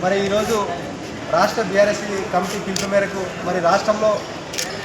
మరి ఈరోజు రాష్ట్ర బీఆర్ఎస్ కమిటీ పిలుపు మేరకు మరి రాష్ట్రంలో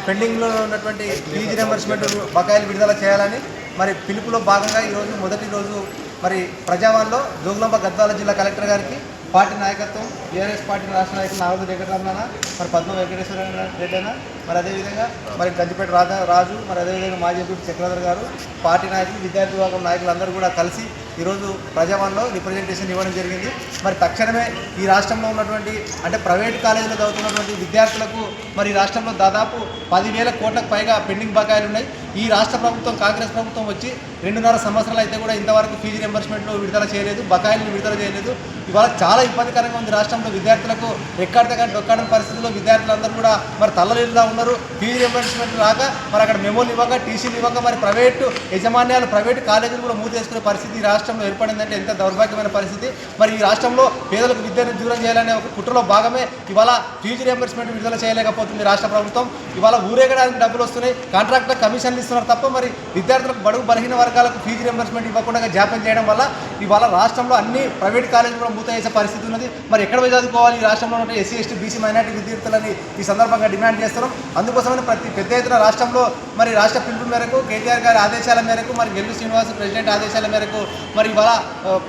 పెండింగ్లో ఉన్నటువంటి ఫీజు రియంబర్స్మెంట్ బకాయిలు విడుదల చేయాలని మరి పిలుపులో భాగంగా ఈరోజు మొదటి రోజు మరి ప్రజావాణిలో జోగులాంబ గద్వాల జిల్లా కలెక్టర్ గారికి పార్టీ నాయకత్వం బీఆర్ఎస్ పార్టీ రాష్ట్ర నాయకులు నాగోజు వెంకటరమణ మరి పద్మ వెంకటేశ్వర రెడ్డి అయినా మరి అదేవిధంగా మరి గంజిపేట రాజు మరి అదేవిధంగా మాజీ ఎంపీ చక్రధర్ గారు పార్టీ నాయకులు విద్యార్థి విభాగం నాయకులు అందరూ కూడా కలిసి ఈరోజు ప్రజావాణిలో రిప్రజెంటేషన్ ఇవ్వడం జరిగింది. మరి తక్షణమే ఈ రాష్ట్రంలో ఉన్నటువంటి అంటే ప్రైవేట్ కాలేజీలో చదువుతున్నటువంటి విద్యార్థులకు మరి రాష్ట్రంలో దాదాపు 10,000 కోట్లకు పైగా పెండింగ్ బకాయిలు ఉన్నాయి. ఈ రాష్ట్ర ప్రభుత్వం కాంగ్రెస్ ప్రభుత్వం వచ్చి 2.5 సంవత్సరాలు అయితే కూడా ఇంతవరకు ఫీజు రియంబర్స్మెంట్లో విడుదల చేయలేదు, బకాయిలను విడుదల చేయలేదు. ఇవాళ చాలా ఇబ్బందికరంగా ఉంది రాష్ట్రంలో విద్యార్థులకు. ఎక్కడితే డొక్కడని పరిస్థితుల్లో విద్యార్థులందరూ కూడా మరి తల్లలిల్లా ఉన్నారు. ఫీజు రియంబర్స్మెంట్ రాక మరి అక్కడ మెమోలు ఇవ్వక టీసీలు ఇవ్వక మరి ప్రైవేటు యాజమాన్యాలు ప్రైవేటు కాలేజీలు కూడా మూతేసుకునే పరిస్థితి ఈ రాష్ట్రంలో ఏర్పడిందంటే ఎంత దౌర్భాగ్యమైన పరిస్థితి. మరి ఈ రాష్ట్రంలో పేదలకు విద్యను దూరం చేయాలనే ఒక కుట్రలో భాగమే ఇవాళ ఫీజు రియంబర్స్మెంట్ విడుదల చేయలేకపోతుంది రాష్ట్ర ప్రభుత్వం. ఇవాళ ఊరేగడానికి డబ్బులు వస్తున్నాయి, కాంట్రాక్టర్ కమిషన్లు ఇస్తున్నారు తప్ప మరి విద్యార్థులకు బడుగు బలహీన వర్గాలకు ఫీజు రియంబర్స్మెంట్ ఇవ్వకుండా జాప్యం చేయడం వల్ల ఇవాళ రాష్ట్రంలో అన్ని ప్రైవేట్ కాలేజీలు కూడా మూత వేసే పరిస్థితి ఉన్నది. మరి ఎక్కడ పోయి చదువుకోవాలి? ఈ రాష్ట్రంలో ఉన్న ఎస్సీ ఎస్టీ బీసీ మైనార్టీ విద్యార్థులని ఈ సందర్భంగా డిమాండ్ చేస్తున్నాం. అందుకోసమని ప్రతి పెద్ద ఎత్తున రాష్ట్రంలో మరి రాష్ట్ర పిలుపు మేరకు కేటీఆర్ గారి ఆదేశాల మేరకు మరి గెల్లు శ్రీనివాస్ ప్రెసిడెంట్ ఆదేశాల మేరకు మరి ఇవాళ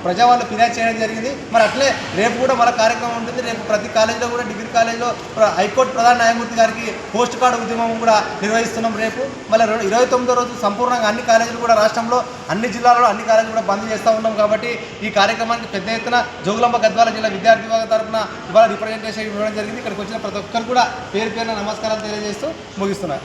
ప్రజావాళ్ళు ఫిర్యాదు చేయడం జరిగింది. మరి అట్లే రేపు కూడా మన కార్యక్రమం ఉంటుంది. రేపు ప్రతి కాలేజీలో కూడా డిగ్రీ కాలేజీలో హైకోర్టు ప్రధాన న్యాయమూర్తి గారికి పోస్ట్ కార్డు ఉద్యమం కూడా నిర్వహిస్తున్నాం రేపు. మళ్ళీ 29వ రోజు సంపూర్ణంగా అన్ని కాలేజీలు కూడా రాష్ట్రంలో అన్ని జిల్లాల్లో అన్ని కాలేజీలు కూడా బంద్ చేస్తూ ఉన్నాం. కాబట్టి ఈ కార్యక్రమానికి పెద్ద ఎత్తున జోగులాంబ గద్వాల జిల్లా విద్యార్థి విభాగం తరఫున ఇవాళ రిప్రజెంటేషన్ ఇవ్వడం జరిగింది. ఇక్కడికి వచ్చిన ప్రతి ఒక్కరు కూడా పేరు పేరున నమస్కారాలు తెలియజేస్తూ ముగిస్తున్నారు.